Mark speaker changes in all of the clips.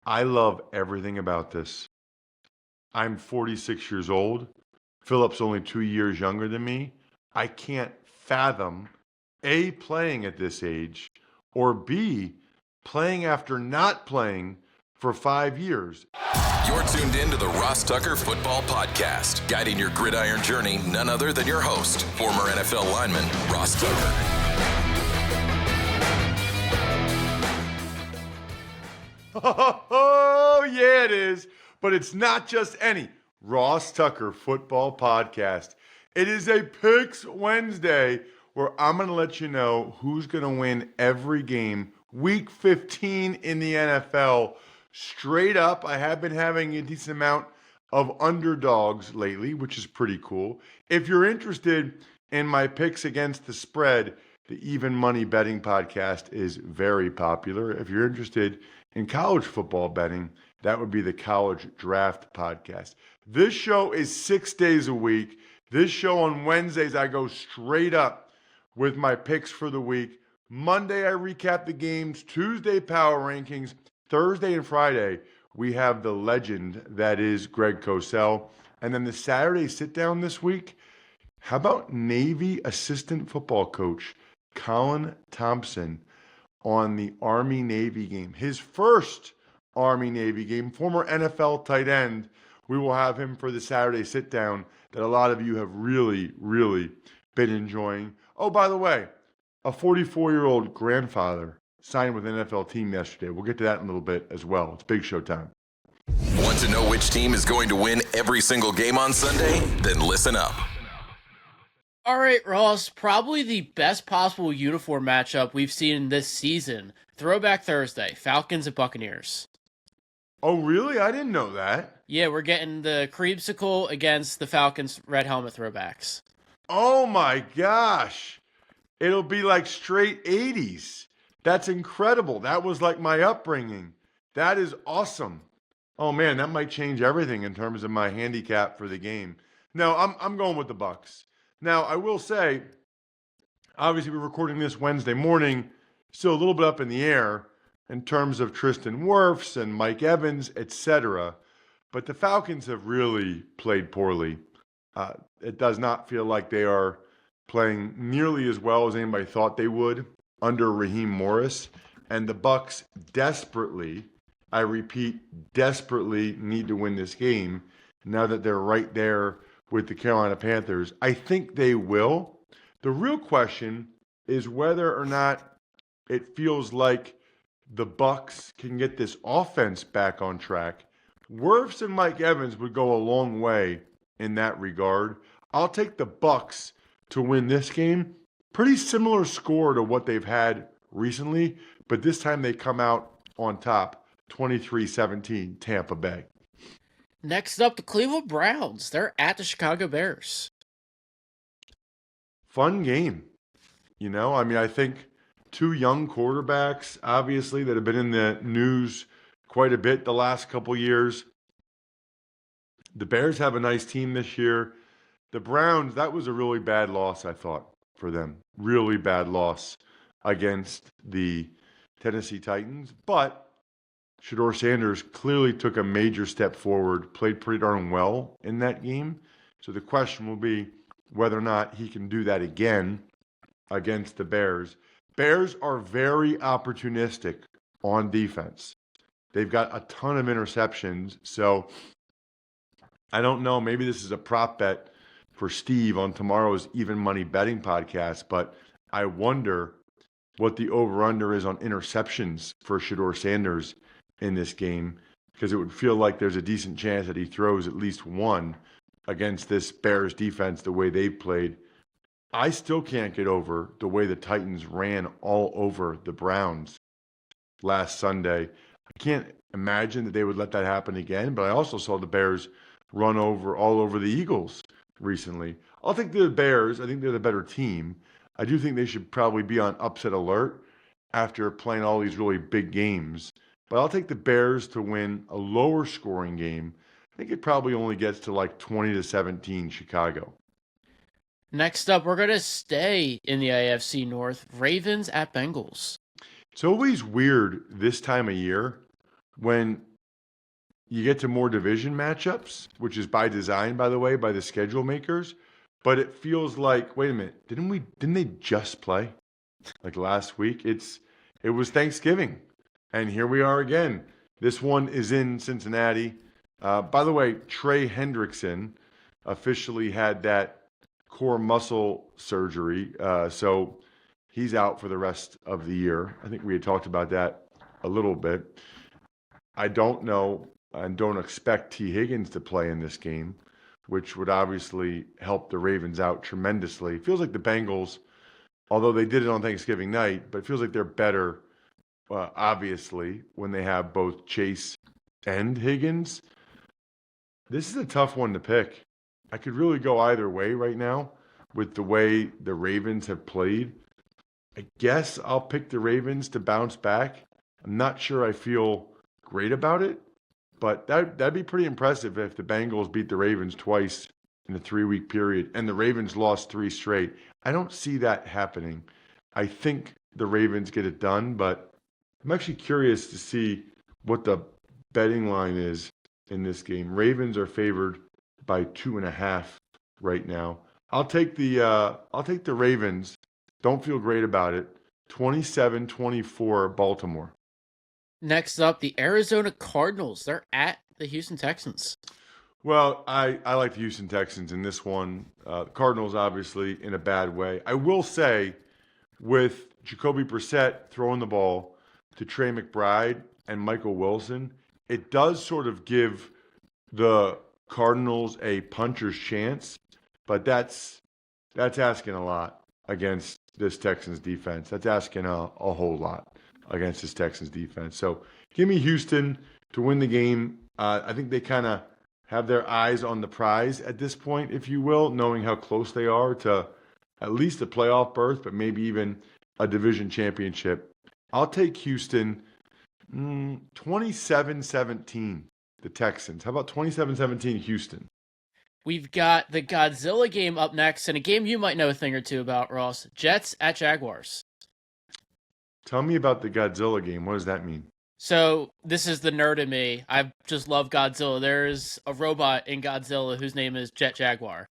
Speaker 1: I love everything about this. I'm 46 years old. Philip's only 2 years younger than me. I can't fathom A, playing at this age, or B, playing after not playing for 5 years.
Speaker 2: You're tuned in to the Ross Tucker Football Podcast, guiding your gridiron journey, none other than your host, former NFL lineman, Ross Tucker.
Speaker 1: Oh, yeah, it is. But it's not just any Ross Tucker Football Podcast. It is a Picks Wednesday where I'm going to let you know who's going to win every game. Week 15 in the NFL. Straight up, I have been having a decent amount of underdogs lately, which is pretty cool. If you're interested in my picks against the spread, the Even Money Betting Podcast is very popular. If you're interested in college football betting, that would be the College Draft Podcast. This show is 6 days a week. This show on Wednesdays, I go straight up with my picks for the week. Monday, I recap the games. Tuesday, power rankings. Thursday and Friday, we have the legend that is Greg Cosell. And then the Saturday sit down this week, how about Navy assistant football coach Colin Thompson on the Army-Navy game? His first Army-Navy game, former NFL tight end. We will have him for the Saturday sit down that a lot of you have really, really been enjoying. Oh, by the way, a 44-year-old grandfather signed with an NFL team yesterday. We'll get to that in a little bit as well. It's big show time.
Speaker 2: Want to know which team is going to win every single game on Sunday? Then listen up.
Speaker 3: All right, Ross, probably the best possible uniform matchup we've seen this season. Throwback Thursday, Falcons and Buccaneers.
Speaker 1: Oh, really? I didn't know that.
Speaker 3: Yeah, we're getting the creamsicle against the Falcons red helmet throwbacks.
Speaker 1: Oh, my gosh. It'll be like straight 80s. That's incredible. That was like my upbringing. That is awesome. Oh, man, that might change everything in terms of my handicap for the game. No, I'm going with the Bucs. Now, I will say, obviously, we're recording this Wednesday morning, still a little bit up in the air in terms of Tristan Wirfs and Mike Evans, etc. But the Falcons have really played poorly. It does not feel like they are playing nearly as well as anybody thought they would under Raheem Morris. And the Bucs desperately, I repeat, desperately need to win this game now that they're right there with the Carolina Panthers. I think they will. The real question is whether or not it feels like the Bucs can get this offense back on track. Wirfs and Mike Evans would go a long way in that regard. I'll take the Bucs to win this game. Pretty similar score to what they've had recently, but this time they come out on top, 23-17, Tampa Bay.
Speaker 3: Next up, the Cleveland Browns. They're at the Chicago Bears.
Speaker 1: Fun game. I think two young quarterbacks, obviously, that have been in the news quite a bit the last couple years. The Bears have a nice team this year. The Browns, that was a really bad loss, I thought, for them. Really bad loss against the Tennessee Titans. But Shedeur Sanders clearly took a major step forward, played pretty darn well in that game. So the question will be whether or not he can do that again against the Bears. Bears are very opportunistic on defense. They've got a ton of interceptions. So I don't know. Maybe this is a prop bet for Steve on tomorrow's Even Money Betting Podcast, but I wonder what the over-under is on interceptions for Shedeur Sanders in this game, because it would feel like there's a decent chance that he throws at least one against this Bears defense the way they've played. I still can't get over the way the Titans ran all over the Browns last Sunday. I can't imagine that they would let that happen again, but I also saw the Bears run all over the Eagles recently. I'll take the Bears. I think they're the better team. I do think they should probably be on upset alert after playing all these really big games. But I'll take the Bears to win a lower scoring game. I think it probably only gets to like 20-17 Chicago.
Speaker 3: Next up, we're going to stay in the AFC North. Ravens at Bengals.
Speaker 1: It's always weird this time of year when you get to more division matchups, which is by design, by the way, by the schedule makers. But it feels like, wait a minute, didn't they just play like last week? It was Thanksgiving, and here we are again. This one is in Cincinnati. By the way, Trey Hendrickson officially had that core muscle surgery, so he's out for the rest of the year. I think we had talked about that a little bit. I don't know and don't expect T. Higgins to play in this game, which would obviously help the Ravens out tremendously. It feels like the Bengals, although they did it on Thanksgiving night, but it feels like they're better, obviously, when they have both Chase and Higgins. This is a tough one to pick. I could really go either way right now with the way the Ravens have played. I guess I'll pick the Ravens to bounce back. I'm not sure I feel great about it, but that'd be pretty impressive if the Bengals beat the Ravens twice in a 3-week period and the Ravens lost 3 straight. I don't see that happening. I think the Ravens get it done, but I'm actually curious to see what the betting line is in this game. Ravens are favored by 2.5 right now. I'll take the Ravens. Don't feel great about it. 27-24 Baltimore.
Speaker 3: Next up, the Arizona Cardinals. They're at the Houston Texans.
Speaker 1: Well, I like the Houston Texans in this one. The Cardinals, obviously, in a bad way. I will say, with Jacoby Brissett throwing the ball to Trey McBride and Michael Wilson, it does sort of give the Cardinals a puncher's chance, but that's asking a lot against this Texans defense. That's asking a whole lot against this Texans defense. So give me Houston to win the game. I think they kind of have their eyes on the prize at this point, if you will, knowing how close they are to at least a playoff berth, but maybe even a division championship. I'll take Houston 27-17, the Texans. How about 27-17 Houston?
Speaker 3: We've got the Godzilla game up next, and a game you might know a thing or two about, Ross. Jets at Jaguars.
Speaker 1: Tell me about the Godzilla game. What does that mean?
Speaker 3: So this is the nerd in me. I just love Godzilla. There's a robot in Godzilla whose name is Jet Jaguar.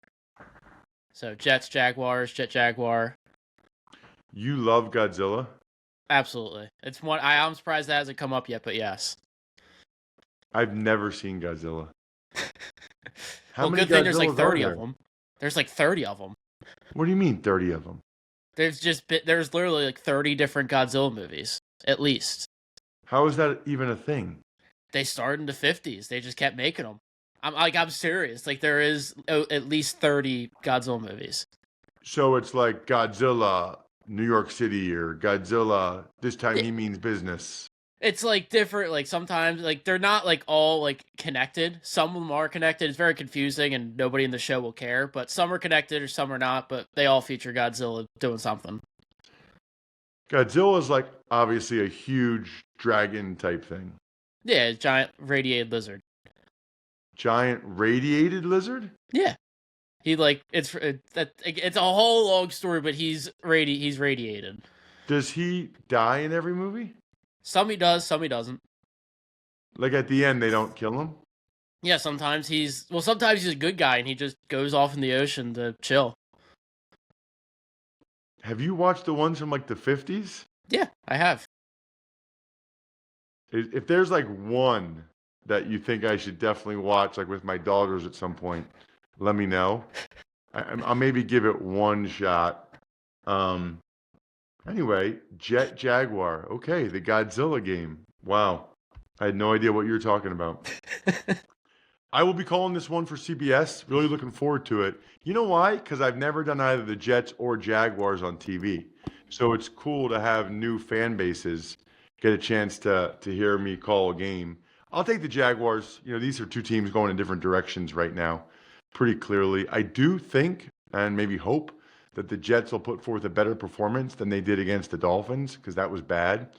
Speaker 3: So Jets, Jaguars, Jet Jaguar.
Speaker 1: You love Godzilla?
Speaker 3: Absolutely. It's one. I'm surprised that hasn't come up yet, but yes.
Speaker 1: I've never seen Godzilla.
Speaker 3: Well, good thing there's like 30 of them. There's like 30 of them.
Speaker 1: What do you mean 30 of them?
Speaker 3: There's literally like 30 different Godzilla movies, at least.
Speaker 1: How is that even a thing?
Speaker 3: They started in the 50s. They just kept making them. I'm serious. Like there is at least 30 Godzilla movies.
Speaker 1: So it's like Godzilla, New York City, or Godzilla, this time he means business.
Speaker 3: It's like different, like sometimes like they're not like all like connected. Some of them are connected. It's very confusing and nobody in the show will care, but some are connected or some are not, but they all feature Godzilla doing something.
Speaker 1: Godzilla is like obviously a huge dragon type thing.
Speaker 3: Yeah, giant radiated lizard.
Speaker 1: Giant radiated lizard?
Speaker 3: Yeah. He like it's a whole long story, but he's radiated. Does
Speaker 1: he die in every movie?
Speaker 3: Some he does, some he doesn't.
Speaker 1: Like at the end, they don't kill him?
Speaker 3: Yeah, sometimes he's a good guy and he just goes off in the ocean to chill.
Speaker 1: Have you watched the ones from like the 50s?
Speaker 3: Yeah, I have.
Speaker 1: If there's like one that you think I should definitely watch, like with my daughters at some point, let me know. I'll maybe give it one shot. Anyway, Jet Jaguar. Okay, the Godzilla game. Wow. I had no idea what you were talking about. I will be calling this one for CBS. Really looking forward to it. You know why? Because I've never done either the Jets or Jaguars on TV. So it's cool to have new fan bases get a chance to hear me call a game. I'll take the Jaguars. You know, these are two teams going in different directions right now, pretty clearly. I do think, and maybe hope, that the Jets will put forth a better performance than they did against the Dolphins, because that was bad.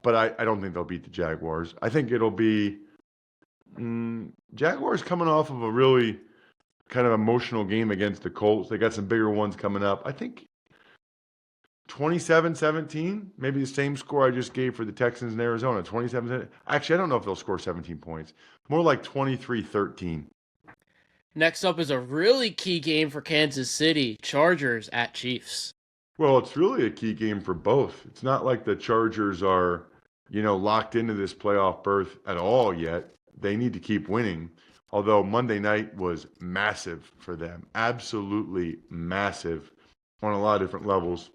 Speaker 1: But I don't think they'll beat the Jaguars. I think it'll be Jaguars coming off of a really kind of emotional game against the Colts. They got some bigger ones coming up. I think 27-17, maybe the same score I just gave for the Texans in Arizona. 27. Actually, I don't know if they'll score 17 points. More like 23-13.
Speaker 3: Next up is a really key game for Kansas City, Chargers at Chiefs.
Speaker 1: Well, it's really a key game for both. It's not like the Chargers are, locked into this playoff berth at all yet. They need to keep winning. Although Monday night was massive for them. Absolutely massive on a lot of different levels.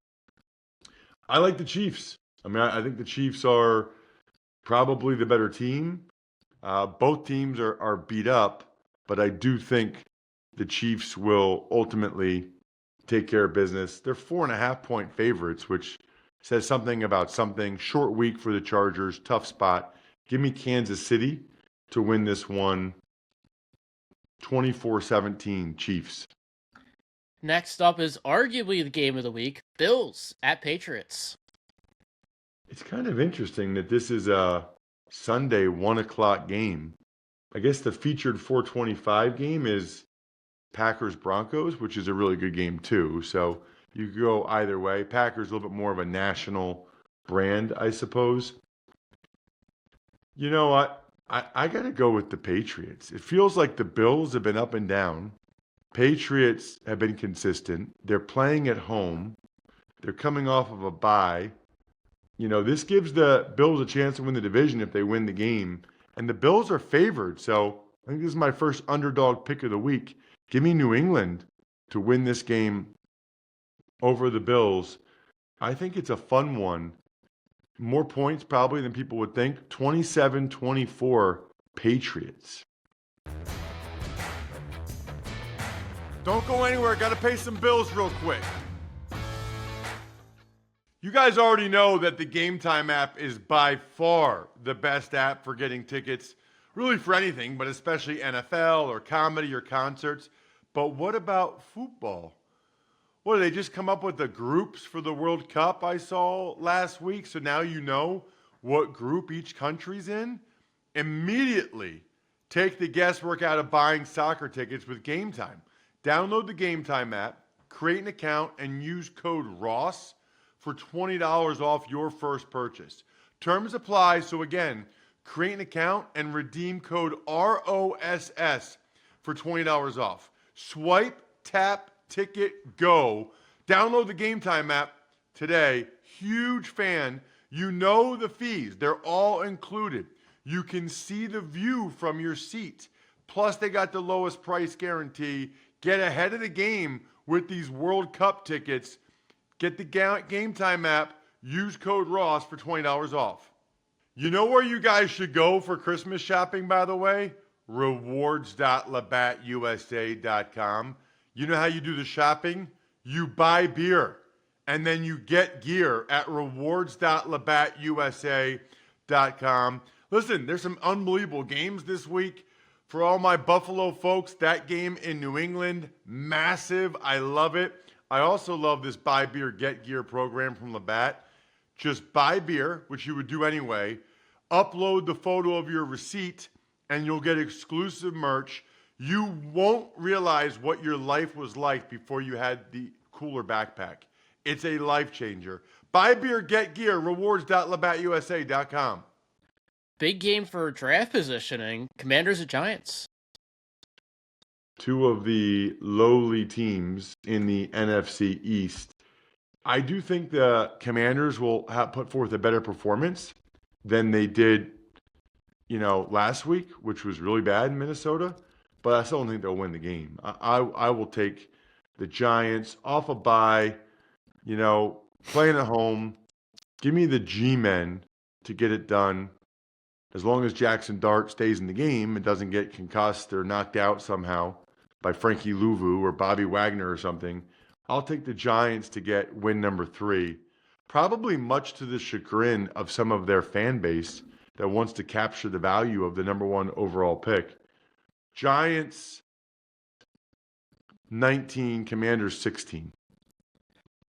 Speaker 1: I like the Chiefs. I mean, I think the Chiefs are probably the better team. Both teams are beat up, but I do think the Chiefs will ultimately take care of business. They're 4.5-point favorites, which says something about something. Short week for the Chargers, tough spot. Give me Kansas City to win this one, 24-17 Chiefs.
Speaker 3: Next up is arguably the game of the week, Bills at Patriots.
Speaker 1: It's kind of interesting that this is a Sunday 1 o'clock game. I guess the featured 4:25 game is Packers Broncos, which is a really good game too. So you could go either way. Packers a little bit more of a national brand, I suppose. You know what? I got to go with the Patriots. It feels like the Bills have been up and down. Patriots have been consistent. They're playing at home. They're coming off of a bye. This gives the Bills a chance to win the division if they win the game. And the Bills are favored. So I think this is my first underdog pick of the week. Give me New England to win this game over the Bills. I think it's a fun one. More points probably than people would think. 27-24 Patriots. Don't go anywhere. Got to pay some bills real quick. You guys already know that the Game Time app is by far the best app for getting tickets, really for anything, but especially NFL or comedy or concerts. But what about football? What, did they just come up with the groups for the World Cup I saw last week? So now you know what group each country's in? Immediately take the guesswork out of buying soccer tickets with Game Time. Download the Game Time app, create an account, and use code ROSS for $20 off your first purchase. Terms apply, so again, create an account and redeem code ROSS for $20 off. Swipe, tap, ticket, go. Download the Game Time app today. Huge fan. You know the fees. They're all included. You can see the view from your seat. Plus, they got the lowest price guarantee. Get ahead of the game with these World Cup tickets. Get the Game Time app. Use code ROSS for $20 off. You know where you guys should go for Christmas shopping, by the way? Rewards.labattusa.com. You know how you do the shopping? You buy beer, and then you get gear at rewards.labattusa.com. Listen, there's some unbelievable games this week. For all my Buffalo folks, that game in New England, massive. I love it. I also love this buy beer, get gear program from Labatt. Just buy beer, which you would do anyway, upload the photo of your receipt, and you'll get exclusive merch. You won't realize what your life was like before you had the cooler backpack. It's a life changer. Buy beer, get gear, rewards.labattusa.com.
Speaker 3: Big game for draft positioning, Commanders at Giants.
Speaker 1: Two of the lowly teams in the NFC East. I do think the Commanders will have put forth a better performance than they did, last week, which was really bad in Minnesota. But I still don't think they'll win the game. I will take the Giants off a bye, playing at home. Give me the G-men to get it done. As long as Jackson Dart stays in the game and doesn't get concussed or knocked out somehow by Frankie Louvu or Bobby Wagner or something, I'll take the Giants to get win number 3. Probably much to the chagrin of some of their fan base that wants to capture the value of the number 1 overall pick. Giants 19, Commanders 16.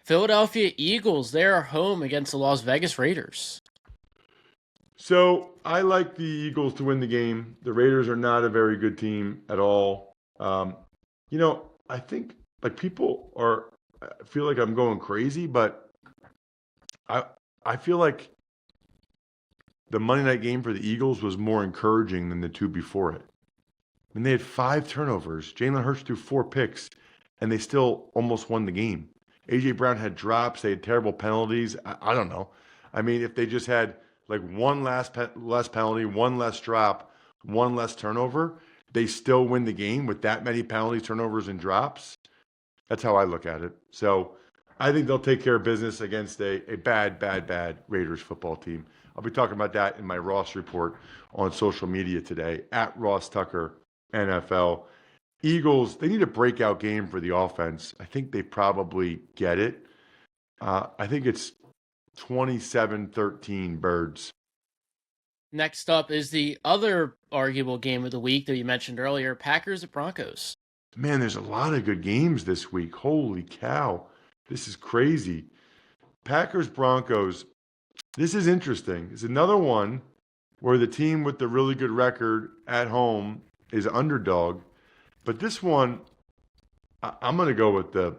Speaker 3: Philadelphia Eagles, they are home against the Las Vegas Raiders.
Speaker 1: So I like the Eagles to win the game. The Raiders are not a very good team at all. I think people I feel like I'm going crazy, but I I feel like the Monday night game for the Eagles was more encouraging than the two before it. I mean, they had 5 turnovers. Jalen Hurts threw 4 picks, and they still almost won the game. A.J. Brown had drops. They had terrible penalties. I don't know. I mean, if they just had like one less penalty, one less drop, one less turnover, they still win the game with that many penalties, turnovers, and drops. That's how I look at it. So I think they'll take care of business against a bad Raiders football team. I'll be talking about that in my Ross report on social media today, at Ross Tucker NFL. Eagles, they need a breakout game for the offense. I think they probably get it. I think it's 27-13 Birds.
Speaker 3: Next up is the other arguable game of the week that you mentioned earlier, Packers at Broncos.
Speaker 1: Man, there's a lot of good games this week. Holy cow. This is crazy. Packers Broncos. This is interesting. It's another one where the team with the really good record at home is underdog. But this one, I'm going to go with the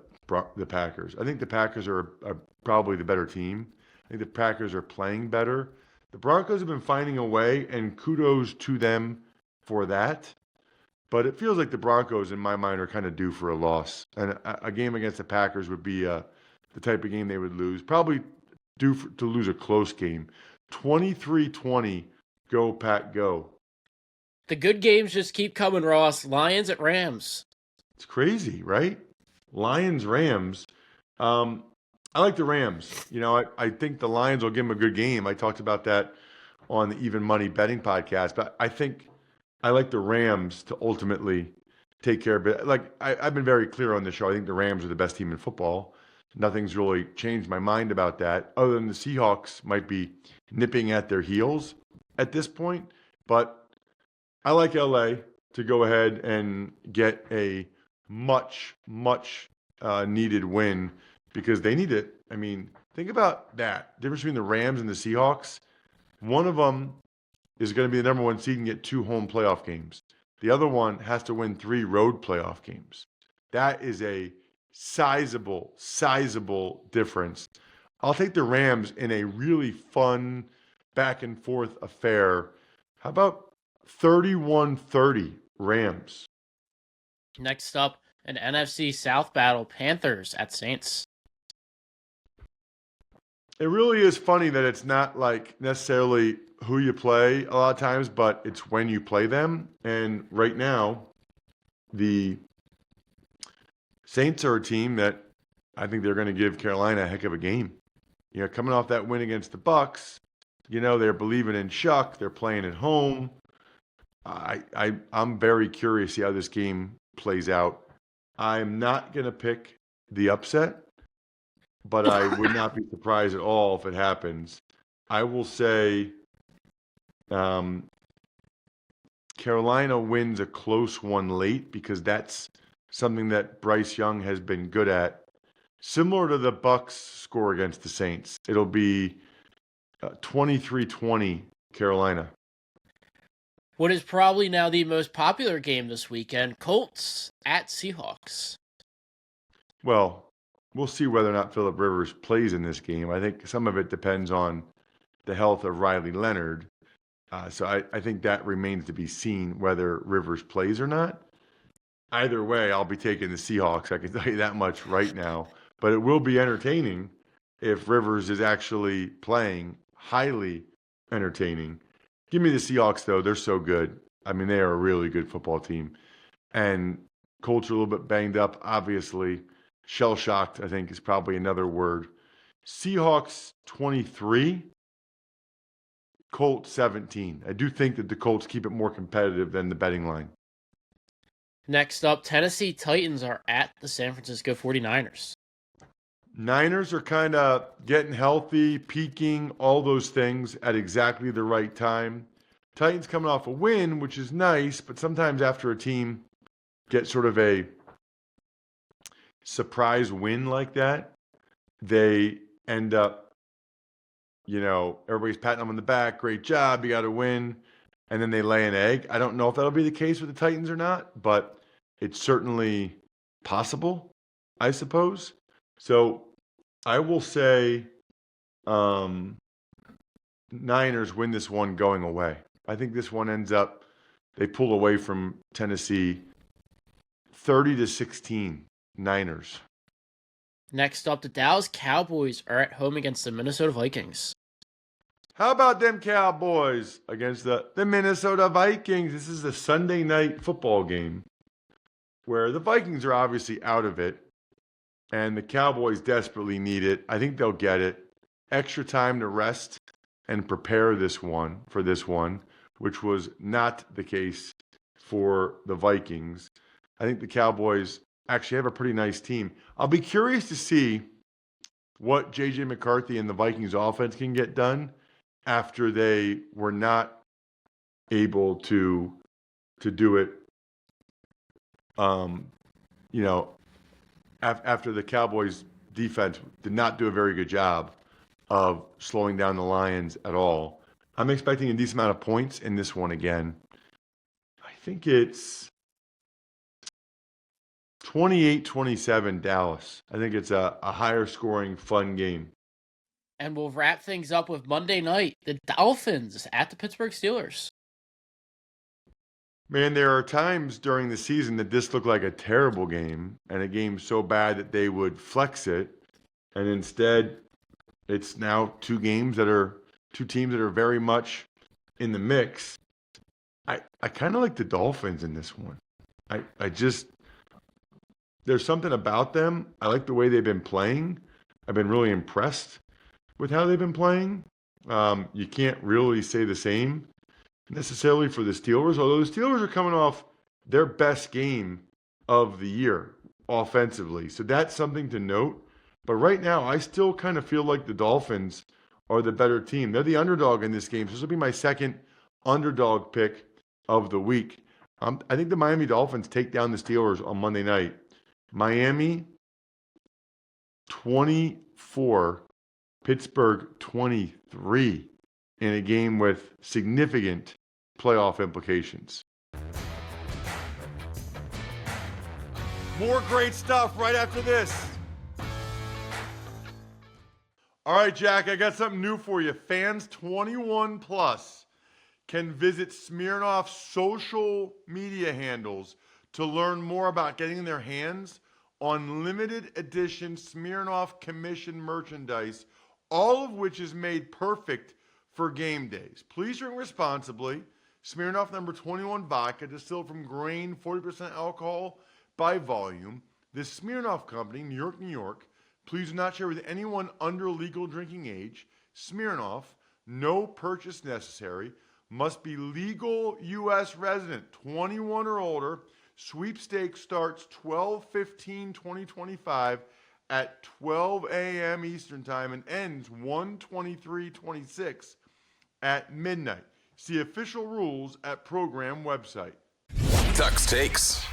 Speaker 1: Packers. I think the Packers are probably the better team. I think the Packers are playing better. The Broncos have been finding a way, and kudos to them for that. But it feels like the Broncos, in my mind, are kind of due for a loss. And a game against the Packers would be the type of game they would lose. Probably due to lose a close game. 23-20, go Pack, go.
Speaker 3: The good games just keep coming, Ross. Lions at Rams.
Speaker 1: It's crazy, right? Lions, Rams. I like the Rams. You know, I think the Lions will give them a good game. I talked about that on the Even Money Betting podcast. But I think I like the Rams to ultimately take care of it. Like, I've been very clear on this show. I think the Rams are the best team in football. Nothing's really changed my mind about that, other than the Seahawks might be nipping at their heels at this point. But I like LA to go ahead and get a much needed win because they need it. I mean, think about that. The difference between the Rams and the Seahawks. One of them is going to be the number one seed and get 2 home playoff games. The other one has to win 3 road playoff games. That is a sizable difference. I'll take the Rams in a really fun back and forth affair. How about 31-30 Rams?
Speaker 3: Next up, an NFC South battle, Panthers at Saints.
Speaker 1: It really is funny that it's not like necessarily who you play a lot of times, but it's when you play them. And right now, the Saints are a team that I think they're going to give Carolina a heck of a game. You know, coming off that win against the Bucs, you know, they're believing in Shuck. They're playing at home. I'm very curious to see how this game plays out. I'm not going to pick the upset, but I would not be surprised at all if it happens. I will say Carolina wins a close one late because that's something that Bryce Young has been good at. Similar to the Bucs score against the Saints. It'll be 23-20 Carolina.
Speaker 3: What is probably now the most popular game this weekend, Colts at Seahawks.
Speaker 1: Well, we'll see whether or not Phillip Rivers plays in this game. I think some of it depends on the health of Riley Leonard. So I think that remains to be seen whether Rivers plays or not. Either way, I'll be taking the Seahawks. I can tell you that much right now. But it will be entertaining if Rivers is actually playing. Highly entertaining. Give me the Seahawks, though. They're so good. I mean, they are a really good football team. And Colts are a little bit banged up, obviously. Shell-shocked, I think, is probably another word. Seahawks 23, Colts 17. I do think that the Colts keep it more competitive than the betting line.
Speaker 3: Next up, Tennessee Titans are at the San Francisco 49ers.
Speaker 1: Niners are kind of getting healthy, peaking, all those things at exactly the right time. Titans coming off a win, which is nice, but sometimes after a team gets sort of a surprise win like that, they end up, you know, everybody's patting them on the back, great job, you got to win, and then they lay an egg. I don't know if that'll be the case with the Titans or not, but it's certainly possible, I suppose. So I will say Niners win this one going away. I think this one ends up, they pull away from Tennessee 30-16 Niners.
Speaker 3: Next up, the Dallas Cowboys are at home against the Minnesota Vikings.
Speaker 1: How about them Cowboys against the Minnesota Vikings? This is a Sunday night football game where the Vikings are obviously out of it and the Cowboys desperately need it. I think they'll get it. Extra time to rest and prepare for this one, which was not the case for the Vikings. I think the Cowboys actually have a pretty nice team. I'll be curious to see what J.J. McCarthy and the Vikings offense can get done after they were not able to do it, after the Cowboys defense did not do a very good job of slowing down the Lions at all. I'm expecting a decent amount of points in this one again. I think it's 28-27 Dallas. I think it's a higher scoring, fun game.
Speaker 3: And we'll wrap things up with Monday night, the Dolphins at the Pittsburgh Steelers.
Speaker 1: Man, there are times during the season that this looked like a terrible game and a game so bad that they would flex it. And instead, it's now two teams that are very much in the mix. I kind of like the Dolphins in this one. There's something about them. I like the way they've been playing. I've been really impressed with how they've been playing. You can't really say the same necessarily for the Steelers, although the Steelers are coming off their best game of the year offensively. So that's something to note. But right now, I still kind of feel like the Dolphins are the better team. They're the underdog in this game. So this will be my second underdog pick of the week. I think the Miami Dolphins take down the Steelers on Monday night. Miami 24, Pittsburgh 23 in a game with significant playoff implications. More great stuff right after this. All right, Jack, I got something new for you. Fans 21 plus can visit Smirnoff's social media handles to learn more about getting their hands on limited edition Smirnoff commission merchandise, all of which is made perfect for game days. Please drink responsibly. Smirnoff number 21 vodka, distilled from grain, 40% alcohol by volume. This Smirnoff Company, New York, New York. Please do not share with anyone under legal drinking age. Smirnoff, no purchase necessary. Must be legal U.S. resident, 21 or older. Sweepstakes starts 12/15/2025 at 12 a.m. Eastern Time and ends 1/23/26 at midnight. See official rules at program website.
Speaker 2: Tuck's Takes.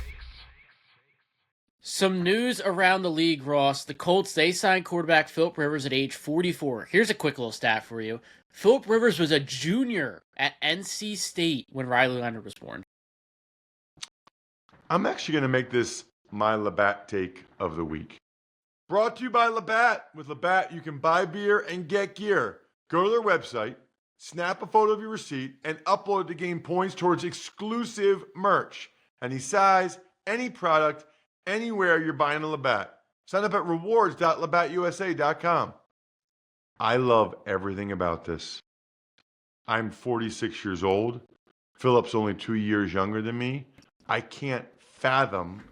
Speaker 3: Some news around the league, Ross. The Colts, they signed quarterback Philip Rivers at age 44. Here's a quick little stat for you. Philip Rivers was a junior at NC State when Riley Leonard was born.
Speaker 1: I'm actually going to make this my Labatt take of the week. Brought to you by Labatt. With Labatt, you can buy beer and get gear. Go to their website, snap a photo of your receipt, and upload to gain points towards exclusive merch. Any size, any product, anywhere you're buying a Labatt. Sign up at rewards.labattusa.com. I love everything about this. I'm 46 years old. Philip's only 2 years younger than me. I can't fathom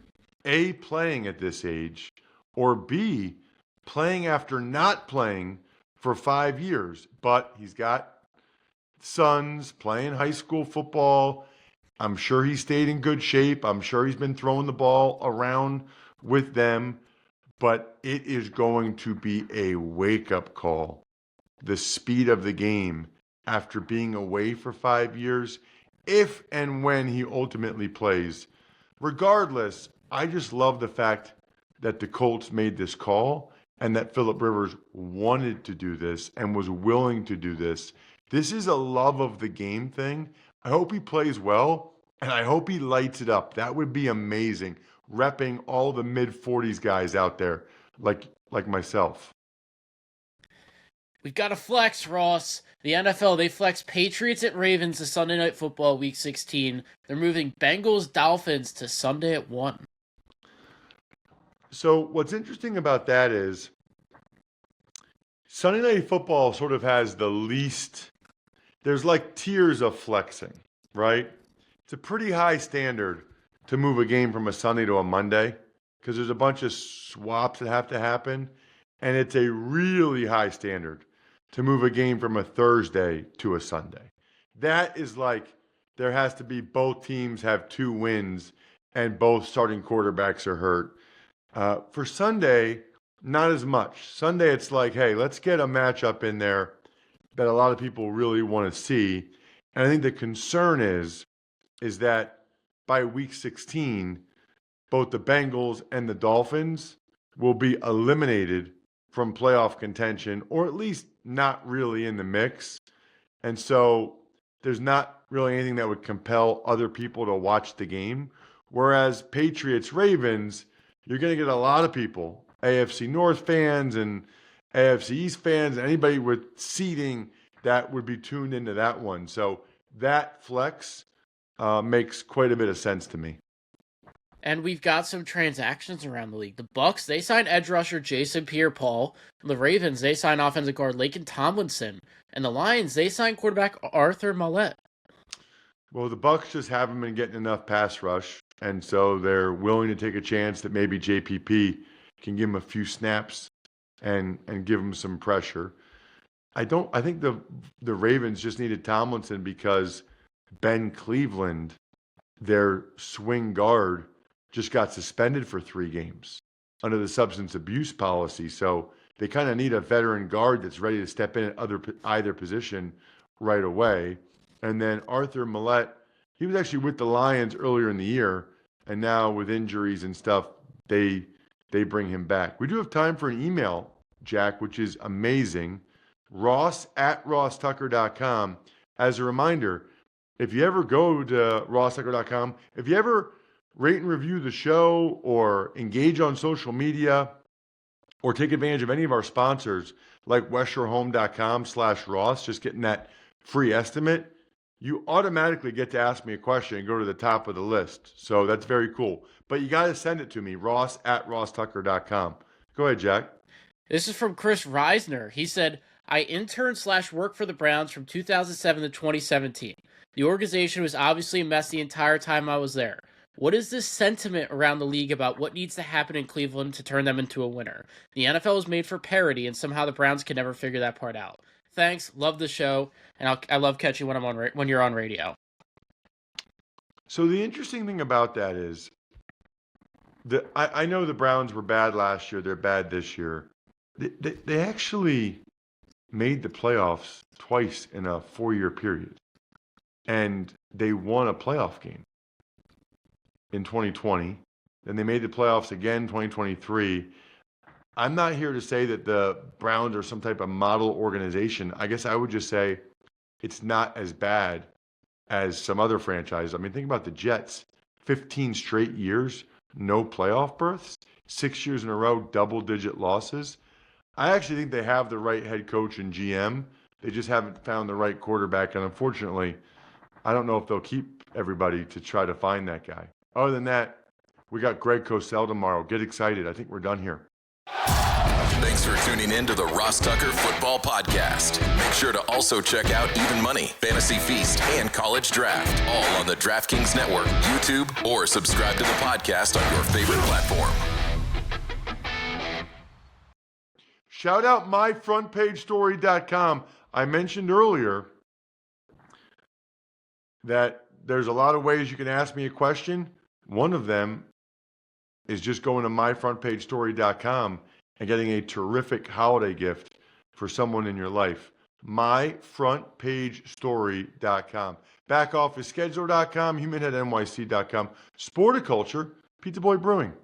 Speaker 1: A, playing at this age, or B, playing after not playing for 5 years. But he's got sons playing high school football. I'm sure he stayed in good shape. I'm sure he's been throwing the ball around with them. But it is going to be a wake-up call. The speed of the game after being away for 5 years, if and when he ultimately plays. Regardless, I just love the fact that the Colts made this call and that Philip Rivers wanted to do this and was willing to do this. This is a love of the game thing. I hope he plays well, and I hope he lights it up. That would be amazing, repping all the mid-40s guys out there like myself.
Speaker 3: We've got a flex, Ross. The NFL, they flex Patriots at Ravens to Sunday Night Football Week 16. They're moving Bengals Dolphins to Sunday at 1.
Speaker 1: So what's interesting about that is Sunday Night Football sort of has the least, there's like tiers of flexing, right? It's a pretty high standard to move a game from a Sunday to a Monday because there's a bunch of swaps that have to happen. And it's a really high standard to move a game from a Thursday to a Sunday. That is like there has to be both teams have 2 wins and both starting quarterbacks are hurt. For Sunday, not as much. Sunday, it's like, hey, let's get a matchup in there that a lot of people really want to see. And I think the concern is that by week 16, both the Bengals and the Dolphins will be eliminated from playoff contention, or at least not really in the mix. And so there's not really anything that would compel other people to watch the game. Whereas Patriots, Ravens, you're going to get a lot of people, AFC North fans and AFC East fans, anybody with seating that would be tuned into that one. So that flex makes quite a bit of sense to me.
Speaker 3: And we've got some transactions around the league. The Bucs, they signed edge rusher Jason Pierre-Paul. The Ravens, they signed offensive guard Laken Tomlinson. And the Lions, they signed quarterback Arthur Maulet.
Speaker 1: Well, the Bucs just haven't been getting enough pass rush, and so they're willing to take a chance that maybe JPP can give him a few snaps and give him some pressure. I think the Ravens just needed Tomlinson because Ben Cleveland, their swing guard, just got suspended for 3 games under the substance abuse policy. So they kind of need a veteran guard that's ready to step in at either position right away. And then Arthur Maulet, he was actually with the Lions earlier in the year, and now with injuries and stuff, they bring him back. We do have time for an email, Jack, which is amazing. Ross@rosstucker.com. As a reminder, if you ever go to rosstucker.com, if you ever rate and review the show or engage on social media or take advantage of any of our sponsors like westsharehome.com/Ross, just getting that free estimate, you automatically get to ask me a question and go to the top of the list. So that's very cool. But you got to send it to me, ross@rosstucker.com. Go ahead, Jack.
Speaker 3: This is from Chris Reisner. He said, I interned/worked for the Browns from 2007 to 2017. The organization was obviously a mess the entire time I was there. What is this sentiment around the league about what needs to happen in Cleveland to turn them into a winner? The NFL is made for parity, and somehow the Browns can never figure that part out. Thanks, love the show, and I love catching when you're on radio.
Speaker 1: So the interesting thing about that is, I know the Browns were bad last year. They're bad this year. They actually made the playoffs twice in a 4-year period, and they won a playoff game in 2020. Then they made the playoffs again 2023. I'm not here to say that the Browns are some type of model organization. I guess I would just say it's not as bad as some other franchises. I mean, think about the Jets. 15 straight years, no playoff berths. 6 years in a row, double-digit losses. I actually think they have the right head coach and GM. They just haven't found the right quarterback. And unfortunately, I don't know if they'll keep everybody to try to find that guy. Other than that, we got Greg Cosell tomorrow. Get excited. I think we're done here.
Speaker 2: Thanks for tuning in to the Ross Tucker Football Podcast. Make sure to also check out Even Money, Fantasy Feast, and College Draft, all on the DraftKings Network, YouTube, or subscribe to the podcast on your favorite platform.
Speaker 1: Shout out myfrontpagestory.com. I mentioned earlier that there's a lot of ways you can ask me a question. One of them is just going to myfrontpagestory.com and getting a terrific holiday gift for someone in your life. myfrontpagestory.com. Backofficescheduler.com, humanheadnyc.com, Sporticulture, Pizza Boy Brewing.